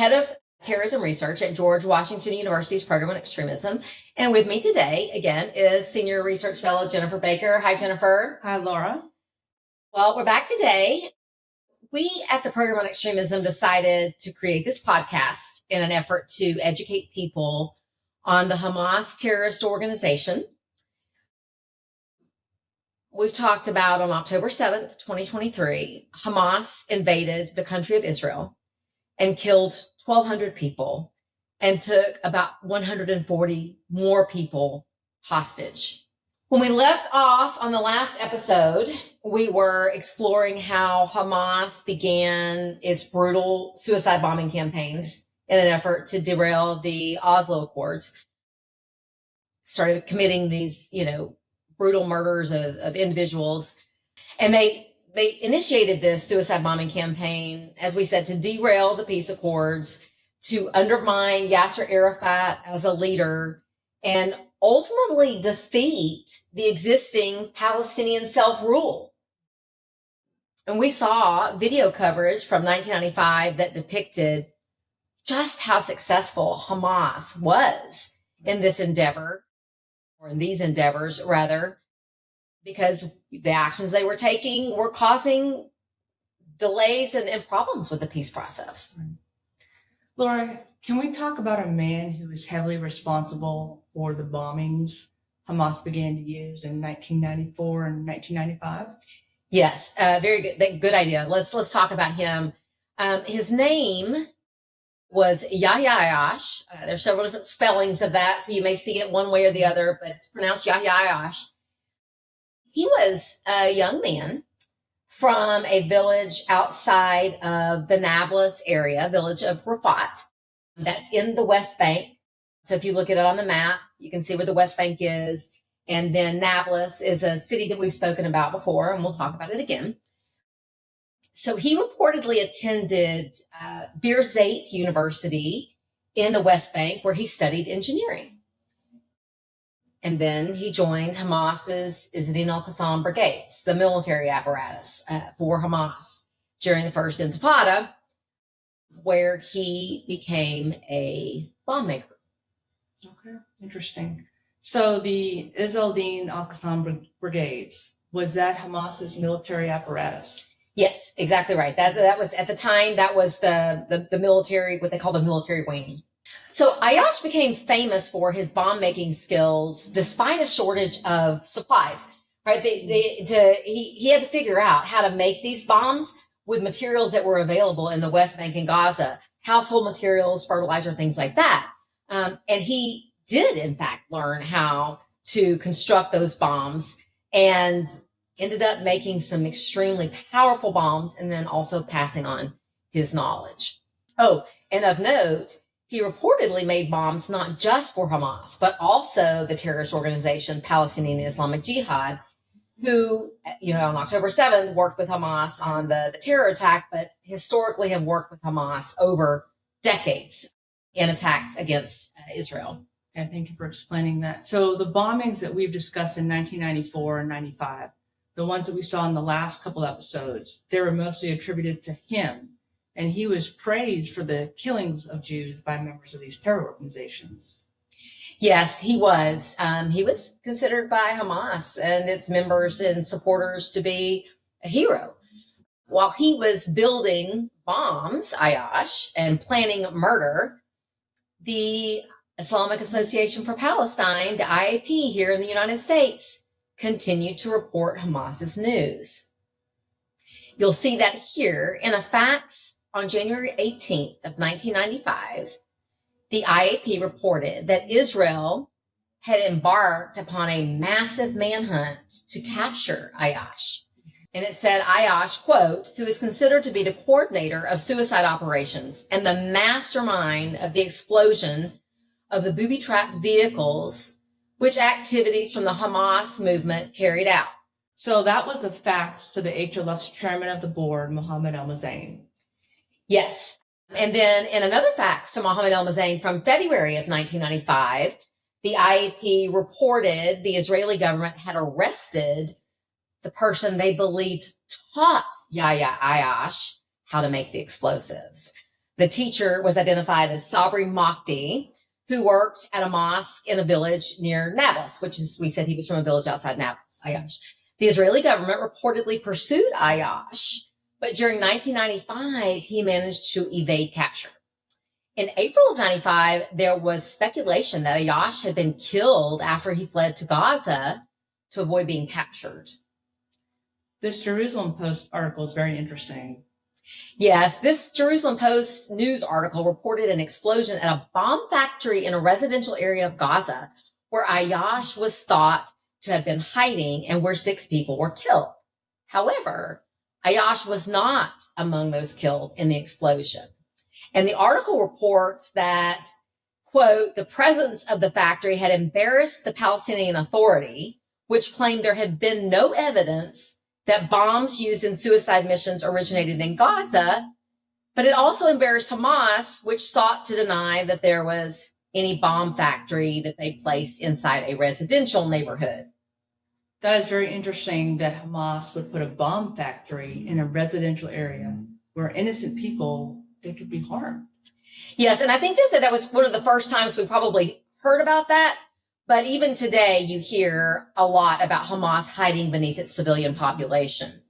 head of terrorism research at George Washington University's program on extremism. And with me today, again, is senior research fellow Jennifer Baker. Hi, Jennifer. Hi, Laura. Well, we're back today. We at the program on extremism decided to create this podcast in an effort to educate people on the Hamas terrorist organization. We've talked about on October 7th, 2023, Hamas invaded the country of Israel and killed 1,200 people and took about 140 more people hostage. When we left off on the last episode, we were exploring how Hamas began its brutal suicide bombing campaigns in an effort to derail the Oslo Accords. Started committing these, brutal murders of individuals. And they initiated this suicide bombing campaign, as we said, to derail the peace accords, to undermine Yasser Arafat as a leader, and ultimately defeat the existing Palestinian self-rule. And we saw video coverage from 1995 that depicted just how successful Hamas was in this endeavor, or in these endeavors, rather, because the actions they were taking were causing delays and problems with the peace process. Laura, can we talk about a man who was heavily responsible for the bombings Hamas began to use in 1994 and 1995? Yes, very good idea. Let's talk about him. His name was Yahya Ayyash. There's several different spellings of that, so you may see it one way or the other, but it's pronounced Yahya Ayyash. He was a young man from a village outside of the Nablus area, village of Rafat, that's in the West Bank. So if you look at it on the map, you can see where the West Bank is. And then Nablus is a city that we've spoken about before, and we'll talk about it again. So he reportedly attended Birzeit University in the West Bank, where he studied engineering. And then he joined Hamas's Izzedine al-Qassam brigades, the military apparatus for Hamas during the first Intifada, where he became a bomb maker. Okay, interesting. So the Izzedine al-Qassam brigades, was that Hamas's military apparatus? Yes, exactly right. That was, at the time, that was the military, what they call the military wing. So Ayyash became famous for his bomb-making skills despite a shortage of supplies, right? He had to figure out how to make these bombs with materials that were available in the West Bank and Gaza, household materials, fertilizer, things like that. And he did, in fact, learn how to construct those bombs and ended up making some extremely powerful bombs and then also passing on his knowledge. Oh, and of note, he reportedly made bombs not just for Hamas, but also the terrorist organization Palestinian Islamic Jihad, who, on October 7th worked with Hamas on the terror attack, but historically have worked with Hamas over decades in attacks against Israel. And thank you for explaining that. So the bombings that we've discussed in 1994 and 95, the ones that we saw in the last couple episodes, they were mostly attributed to him. And he was praised for the killings of Jews by members of these terror organizations. Yes, he was. He was considered by Hamas and its members and supporters to be a hero. While he was building bombs, Ayyash, and planning murder, the Islamic Association for Palestine, the IAP here in the United States, continued to report Hamas's news. You'll see that here in a fax on January 18th of 1995, the IAP reported that Israel had embarked upon a massive manhunt to capture Ayyash. And it said Ayyash, quote, who is considered to be the coordinator of suicide operations and the mastermind of the explosion of the booby-trapped vehicles, which activities from the Hamas movement carried out. So that was a fax to the HLF's chairman of the board, Mohammed El-Mazain. Yes. And then in another fax to Mohammed El-Mazain from February of 1995, the IAP reported the Israeli government had arrested the person they believed taught Yahya Ayyash how to make the explosives. The teacher was identified as Sabri Makhdi, who worked at a mosque in a village near Nablus, which is, we said he was from a village outside Nablus, Ayyash. The Israeli government reportedly pursued Ayyash, but during 1995, he managed to evade capture. In April of 95, there was speculation that Ayyash had been killed after he fled to Gaza to avoid being captured. This Jerusalem Post article is very interesting. Yes, this Jerusalem Post news article reported an explosion at a bomb factory in a residential area of Gaza where Ayyash was thought to have been hiding and where 6 people were killed. However, Ayyash was not among those killed in the explosion. And the article reports that, quote, the presence of the factory had embarrassed the Palestinian Authority, which claimed there had been no evidence that bombs used in suicide missions originated in Gaza, but it also embarrassed Hamas, which sought to deny that there was any bomb factory that they placed inside a residential neighborhood. That is very interesting that Hamas would put a bomb factory in a residential area where innocent people, they could be harmed. Yes, and I think that was one of the first times we probably heard about that. But even today, you hear a lot about Hamas hiding beneath its civilian population.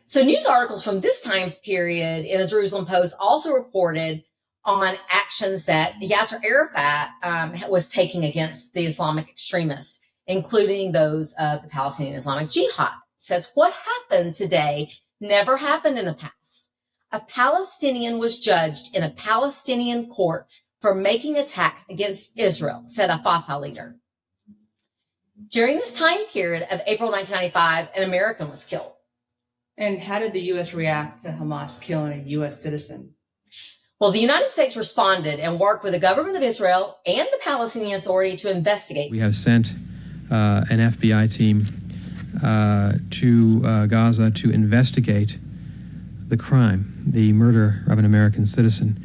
So news articles from this time period in the Jerusalem Post also reported on actions that Yasser Arafat was taking against the Islamic extremists, including those of the Palestinian Islamic Jihad. It says, what happened today never happened in the past. A Palestinian was judged in a Palestinian court for making attacks against Israel, said a Fatah leader. During this time period of April 1995, an American was killed. And how did the U.S. react to Hamas killing a U.S. citizen? Well, the United States responded and worked with the government of Israel and the Palestinian Authority to investigate. We have sent an FBI team to Gaza to investigate the crime, the murder of an American citizen.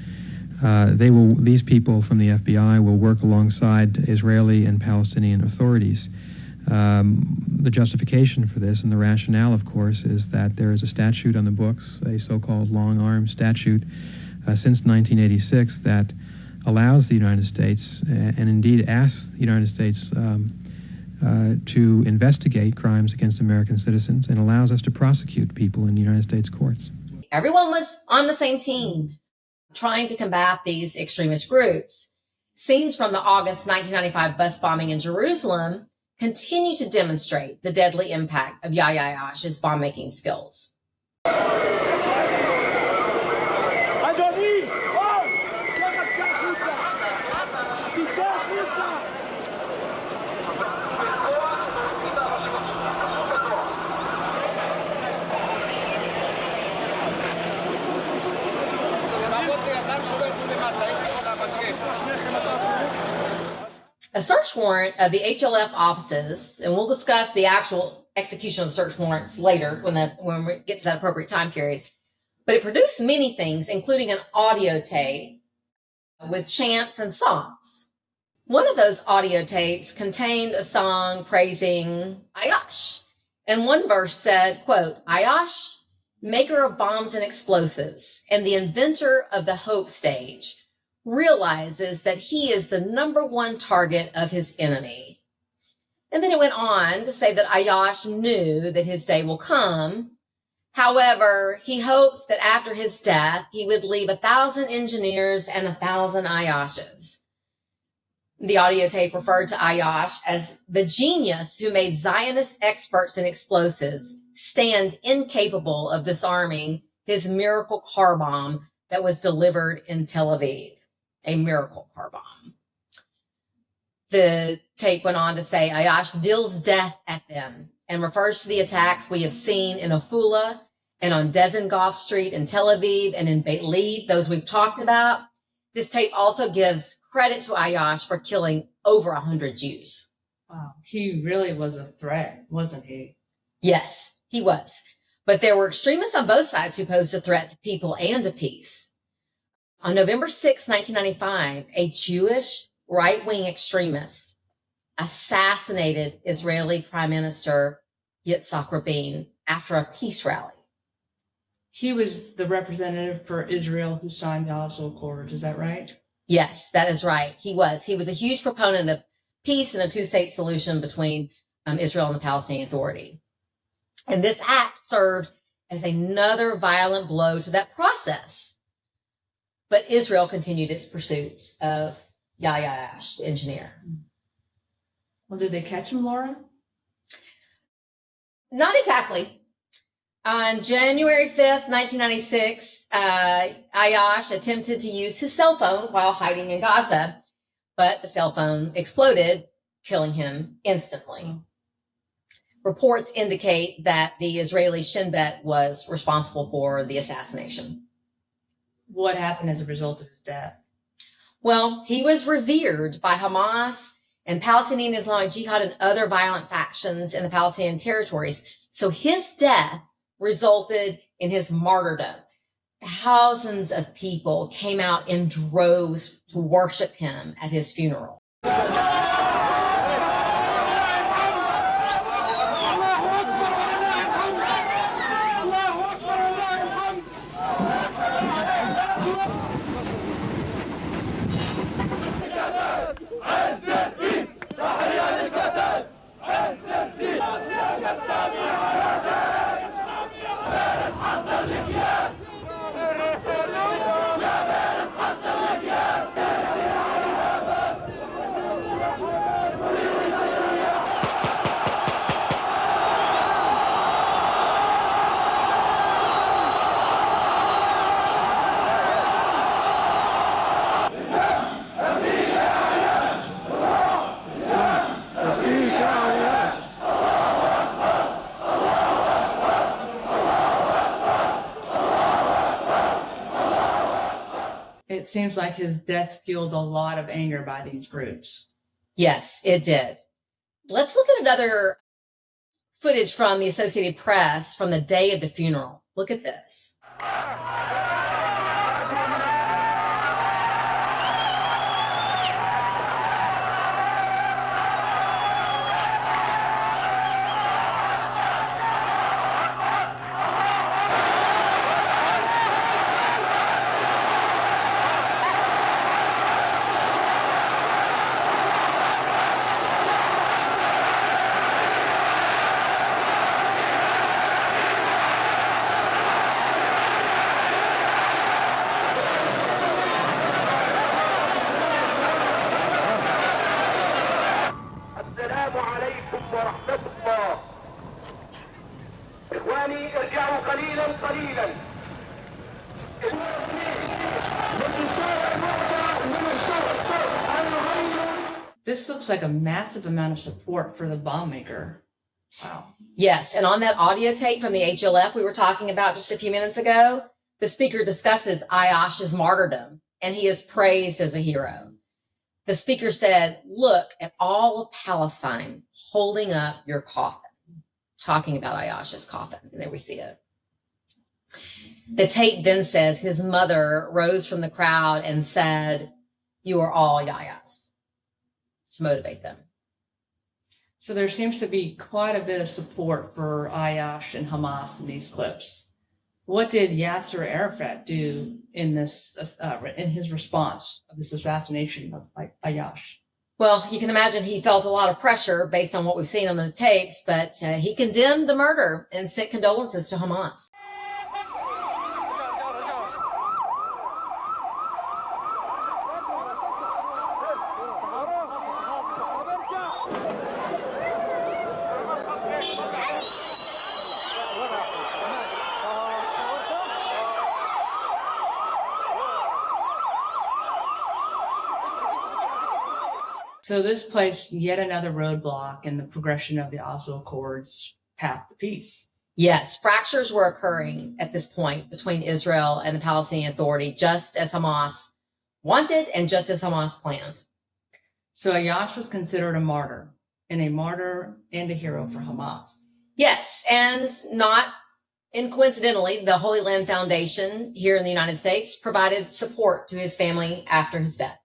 These people from the FBI will work alongside Israeli and Palestinian authorities. The justification for this and the rationale, of course, is that there is a statute on the books, a so-called long-arm statute, since 1986 that allows the United States, and indeed asks the United States to investigate crimes against American citizens and allows us to prosecute people in the United States courts. Everyone was on the same team trying to combat these extremist groups. Scenes from the August 1995 bus bombing in Jerusalem continue to demonstrate the deadly impact of Yahya Ayyash's bomb-making skills. A search warrant of the HLF offices, and we'll discuss the actual execution of the search warrants later when we get to that appropriate time period, but it produced many things, including an audio tape with chants and songs. One of those audio tapes contained a song praising Ayyash, and one verse said, quote, Ayyash, maker of bombs and explosives, and the inventor of the hope stage, realizes that he is the number one target of his enemy. And then it went on to say that Ayyash knew that his day will come. However, he hopes that after his death, he would leave 1,000 engineers and 1,000 Ayyashes. The audio tape referred to Ayyash as the genius who made Zionist experts in explosives stand incapable of disarming his miracle car bomb that was delivered in Tel Aviv. A miracle car bomb. The tape went on to say Ayyash deals death at them and refers to the attacks we have seen in Afula and on Dizengoff Street in Tel Aviv and in Beit Lid, those we've talked about. This tape also gives credit to Ayyash for killing over 100 Jews. Wow, he really was a threat, wasn't he? Yes, he was. But there were extremists on both sides who posed a threat to people and to peace. On November 6, 1995, a Jewish right-wing extremist assassinated Israeli Prime Minister Yitzhak Rabin after a peace rally. He was the representative for Israel who signed the Oslo Accords. Is that right? Yes, that is right. He was. He was a huge proponent of peace and a two-state solution between Israel and the Palestinian Authority. And this act served as another violent blow to that process. But Israel continued its pursuit of Yahya Ayyash, the engineer. Well, did they catch him, Laura? Not exactly. On January 5th, 1996, Ayyash attempted to use his cell phone while hiding in Gaza, but the cell phone exploded, killing him instantly. Reports indicate that the Israeli Shin Bet was responsible for the assassination. What happened as a result of his death? Well, he was revered by Hamas and Palestinian Islamic Jihad and other violent factions in the Palestinian territories. So his death resulted in his martyrdom. Thousands of people came out in droves to worship him at his funeral. It seems like his death fueled a lot of anger by these groups. Yes, it did. Let's look at another footage from the Associated Press from the day of the funeral. Look at this. This looks like a massive amount of support for the bomb maker. Wow. Yes, and on that audio tape from the HLF we were talking about just a few minutes ago, the speaker discusses Ayyash's martyrdom, and he is praised as a hero. The speaker said, "Look at all of Palestine holding up your coffin," talking about Ayyash's coffin, and there we see it. The tape then says his mother rose from the crowd and said, "You are all Yahyas," to motivate them. So there seems to be quite a bit of support for Ayyash and Hamas in these clips. What did Yasser Arafat do in this, in his response of this assassination of Ayyash? Well, you can imagine he felt a lot of pressure based on what we've seen on the tapes, but he condemned the murder and sent condolences to Hamas. So this placed yet another roadblock in the progression of the Oslo Accords path to peace. Yes, fractures were occurring at this point between Israel and the Palestinian Authority, just as Hamas wanted and just as Hamas planned. So Ayyash was considered a martyr and a hero for Hamas. Yes, and not incoincidentally, the Holy Land Foundation here in the United States provided support to his family after his death.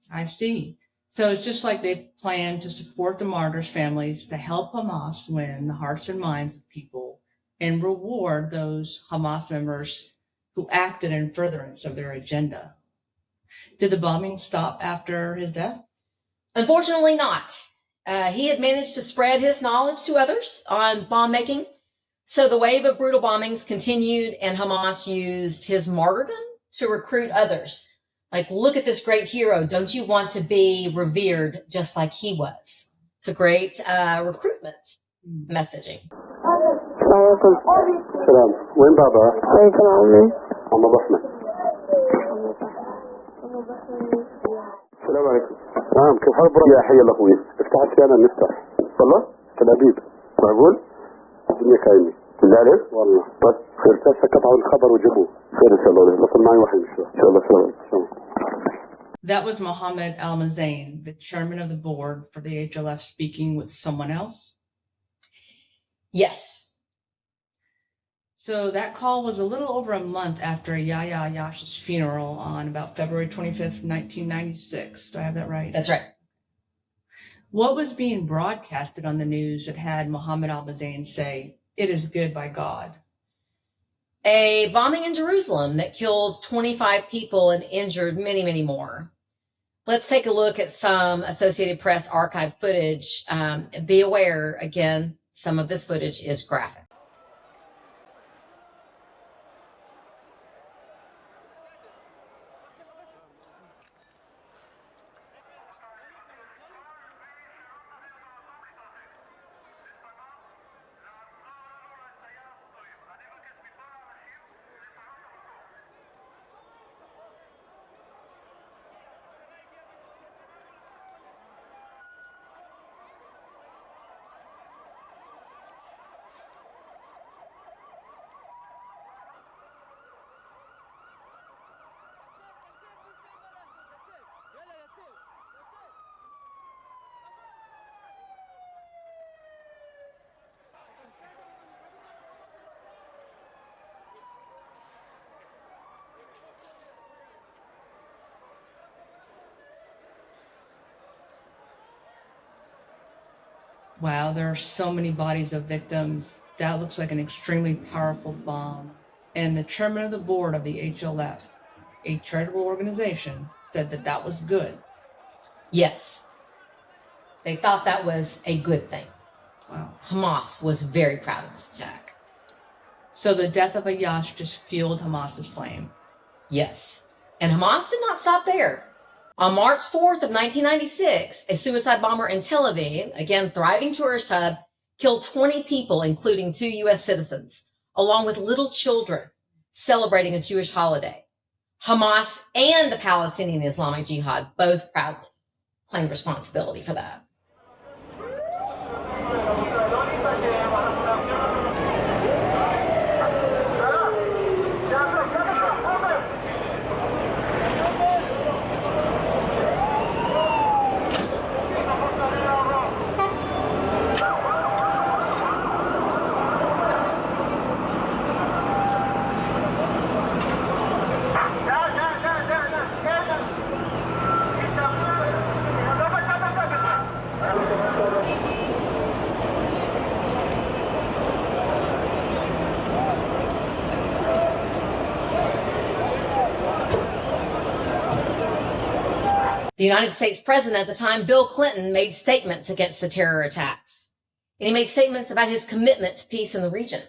I see. So it's just like they planned to support the martyrs' families to help Hamas win the hearts and minds of people and reward those Hamas members who acted in furtherance of their agenda. Did the bombing stop after his death? Unfortunately not. He had managed to spread his knowledge to others on bomb making. So the wave of brutal bombings continued, and Hamas used his martyrdom to recruit others. Like, look at this great hero. Don't you want to be revered just like he was? It's a great recruitment messaging. سلام وين بابا؟ عليكم عمي. عم بحمد. السلام عليكم. نعم كيف حالك يا حي الله اخوي؟ افتحت لي انا نفتح. والله؟ تل ابيب. معقول؟ الدنيا كايمة. بالله عليك؟ والله. بس خير تاسا قطعوا الخبر وجيبوه. خير ان شاء الله. لكن معي واحد ان شاء الله. سلام. That was Mohammed Al-Mazain, the chairman of the board for the HLF, speaking with someone else. Yes. So that call was a little over a month after Yahya Ayyash's funeral on about February 25th, 1996. Do I have that right? That's right. What was being broadcasted on the news that had Mohammed Al-Mazain say, "It is good by God"? A bombing in Jerusalem that killed 25 people and injured many, many more. Let's take a look at some Associated Press archive footage. Be aware, again, some of this footage is graphic. Wow, there are so many bodies of victims. That looks like an extremely powerful bomb. And the chairman of the board of the HLF, a charitable organization, said that that was good. Yes. They thought that was a good thing. Wow. Hamas was very proud of this attack. So the death of Ayyash just fueled Hamas's flame. Yes. And Hamas did not stop there. On March 4th of 1996, a suicide bomber in Tel Aviv, again thriving tourist hub, killed 20 people, including 2 U.S. citizens, along with little children celebrating a Jewish holiday. Hamas and the Palestinian Islamic Jihad both proudly claimed responsibility for that. The United States president at the time, Bill Clinton, made statements against the terror attacks. And he made statements about his commitment to peace in the region.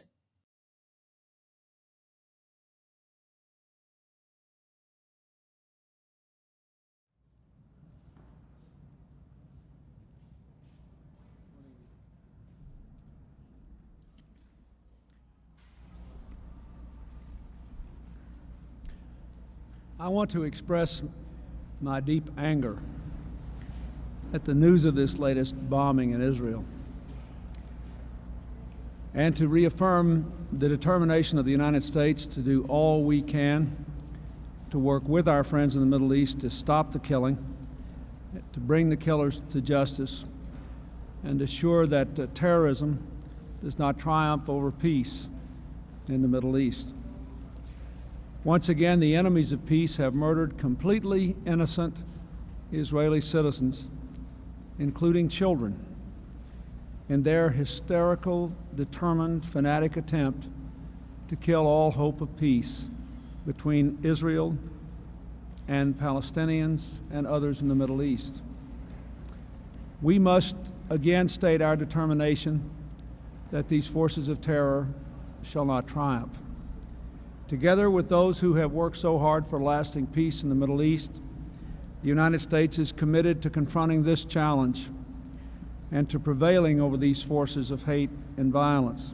I want to express my deep anger at the news of this latest bombing in Israel, and to reaffirm the determination of the United States to do all we can to work with our friends in the Middle East to stop the killing, to bring the killers to justice, and assure that terrorism does not triumph over peace in the Middle East. Once again, the enemies of peace have murdered completely innocent Israeli citizens, including children. in their hysterical, determined, fanatic attempt to kill all hope of peace between Israel and Palestinians and others in the Middle East. We must again state our determination that these forces of terror shall not triumph. Together with those who have worked so hard for lasting peace in the Middle East, the United States is committed to confronting this challenge and to prevailing over these forces of hate and violence.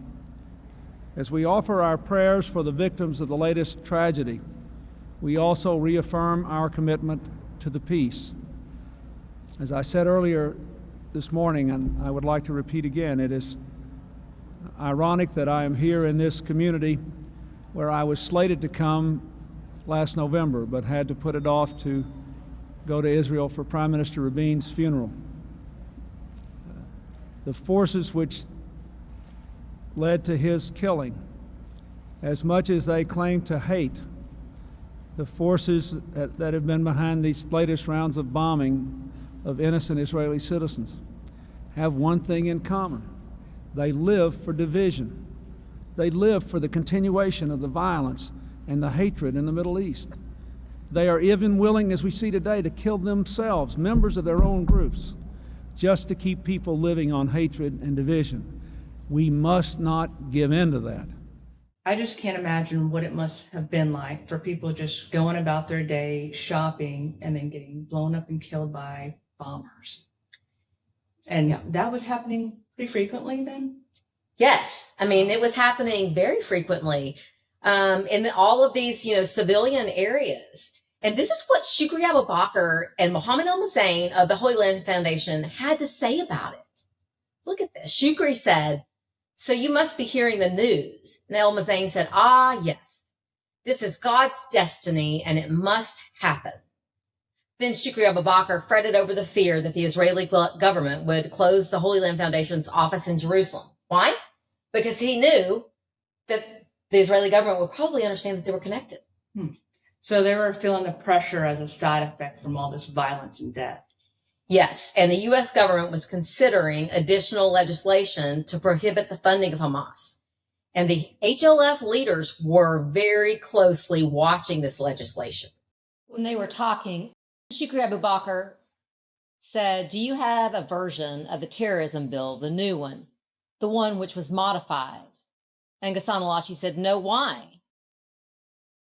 As we offer our prayers for the victims of the latest tragedy, we also reaffirm our commitment to the peace. As I said earlier this morning, and I would like to repeat again, it is ironic that I am here in this community where I was slated to come last November, but had to put it off to go to Israel for Prime Minister Rabin's funeral. The forces which led to his killing, as much as they claim to hate, the forces that have been behind these latest rounds of bombing of innocent Israeli citizens have one thing in common. They live for division. They live for the continuation of the violence and the hatred in the Middle East. They are even willing, as we see today, to kill themselves, members of their own groups, just to keep people living on hatred and division. We must not give in to that. I just can't imagine what it must have been like for people just going about their day, shopping, and then getting blown up and killed by bombers. And that was happening pretty frequently then? Yes. I mean, it was happening very frequently in all of these, civilian areas. And this is what Shukri Abu Bakr and Mohammed El-Mazain of the Holy Land Foundation had to say about it. Look at this. Shukri said, "So you must be hearing the news." And El-Mazain said, "Ah, yes. This is God's destiny and it must happen." Then Shukri Abu Bakr fretted over the fear that the Israeli government would close the Holy Land Foundation's office in Jerusalem. Why? Because he knew that the Israeli government would probably understand that they were connected. So they were feeling the pressure as a side effect from all this violence and death. Yes, and the U.S. government was considering additional legislation to prohibit the funding of Hamas. And the HLF leaders were very closely watching this legislation. When they were talking, Shukri Abu Bakr said, "Do you have a version of the terrorism bill, the new one, the one which was modified?" And Ghassan al-Ashi said, "No, why?"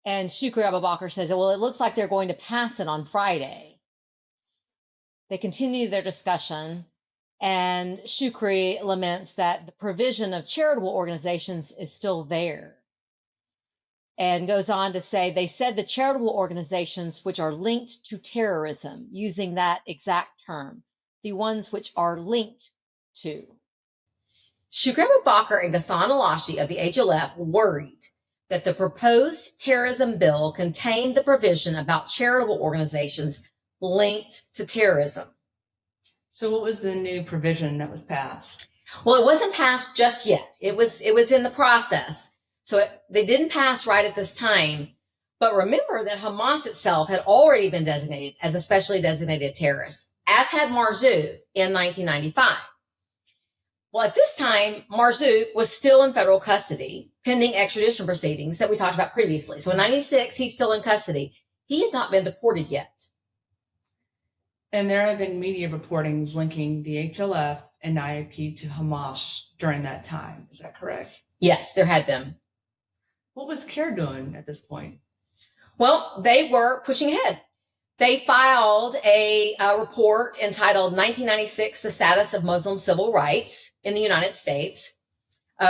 And Shukri Abu Bakr says, "Well, it looks like they're going to pass it on Friday." They continue their discussion, and Shukri laments that the provision of charitable organizations is still there, and goes on to say, "They said the charitable organizations which are linked to terrorism," using that exact term, the ones which are linked to. Shukri Abu Bakr and Ghassan al-Ashi of the HLF worried that the proposed terrorism bill contained the provision about charitable organizations linked to terrorism. So what was the new provision that was passed? Well, it wasn't passed just yet. It was in the process. So they didn't pass right at this time. But remember that Hamas itself had already been designated as a specially designated terrorist, as had Marzouk in 1995. Well, at this time, Marzouk was still in federal custody, pending extradition proceedings that we talked about previously. So in 1996, he's still in custody. He had not been deported yet. And there have been media reportings linking the HLF and IAP to Hamas during that time. Is that correct? Yes, there had been. What was CARE doing at this point? Well, they were pushing ahead. They filed a report entitled 1996, The Status of Muslim Civil Rights in the United States,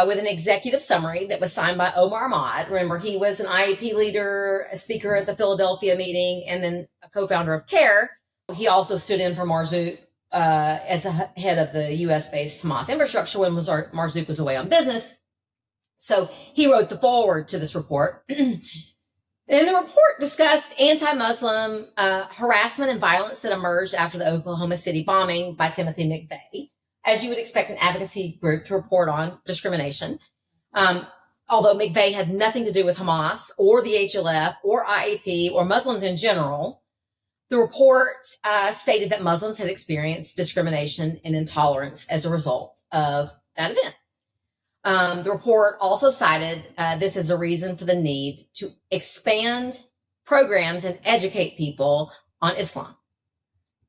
with an executive summary that was signed by Omar Ahmad. Remember, he was an IAP leader, a speaker at the Philadelphia meeting, and then a co-founder of CARE. He also stood in for Marzouk as a head of the U.S.-based Hamas infrastructure when Marzouk was away on business. So he wrote the foreword to this report. And the report discussed anti-Muslim harassment and violence that emerged after the Oklahoma City bombing by Timothy McVeigh, as you would expect an advocacy group to report on discrimination. Although McVeigh had nothing to do with Hamas or the HLF or IAP or Muslims in general, The report stated that Muslims had experienced discrimination and intolerance as a result of that event. The report also cited this as a reason for the need to expand programs and educate people on Islam.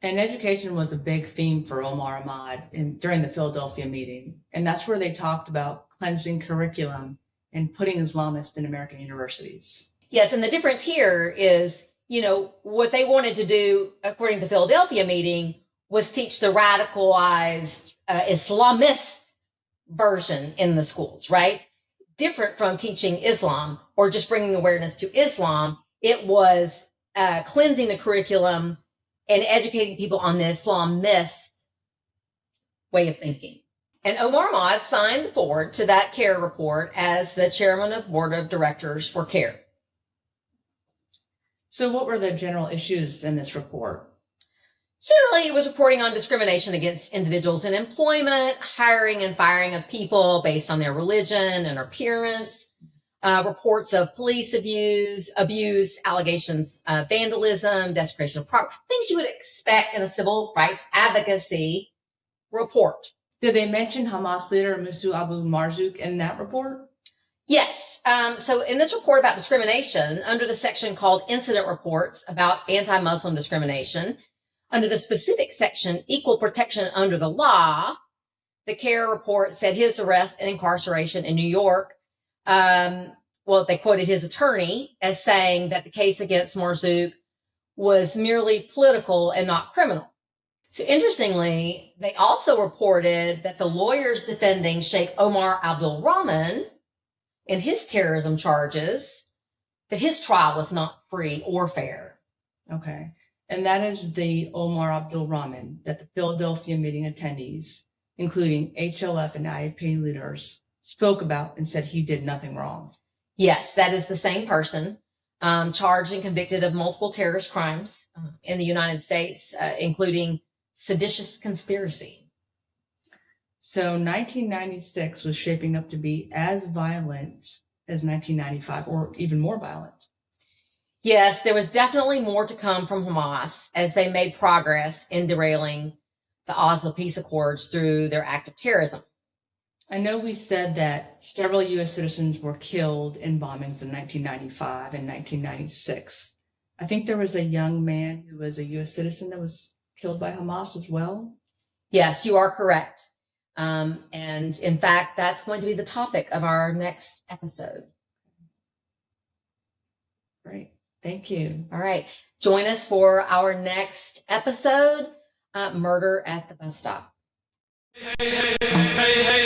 And education was a big theme for Omar Ahmad during the Philadelphia meeting. And that's where they talked about cleansing curriculum and putting Islamists in American universities. Yes, and the difference here is, what they wanted to do, according to the Philadelphia meeting, was teach the radicalized Islamist version in the schools, right? Different from teaching Islam or just bringing awareness to Islam. It was cleansing the curriculum and educating people on the Islamist way of thinking. And Omar Ahmad signed forward to that CARE report as the chairman of board of directors for CARE. So what were the general issues in this report? Generally, it was reporting on discrimination against individuals in employment, hiring and firing of people based on their religion and appearance, reports of police abuse, allegations of vandalism, desecration of property, things you would expect in a civil rights advocacy report. Did they mention Hamas leader Musa Abu Marzouk in that report? Yes. So in this report about discrimination, under the section called Incident Reports about Anti-Muslim Discrimination, under the specific section, Equal Protection Under the Law, the CARE report said his arrest and incarceration in New York, they quoted his attorney as saying that the case against Marzouk was merely political and not criminal. So interestingly, they also reported that the lawyers defending Sheikh Omar Abdul Rahman in his terrorism charges, that his trial was not free or fair. Okay. And that is the Omar Abdul Rahman that the Philadelphia meeting attendees, including HLF and IAP leaders, spoke about and said he did nothing wrong. Yes, that is the same person, charged and convicted of multiple terrorist crimes in the United States, including seditious conspiracy. So 1996 was shaping up to be as violent as 1995, or even more violent. Yes, there was definitely more to come from Hamas as they made progress in derailing the Oslo Peace Accords through their act of terrorism. I know we said that several U.S. citizens were killed in bombings in 1995 and 1996. I think there was a young man who was a U.S. citizen that was killed by Hamas as well. Yes, you are correct. And in fact, that's going to be the topic of our next episode. Great. Thank you. All right. Join us for our next episode, Murder at the Bus Stop. Hey, hey, hey, hey.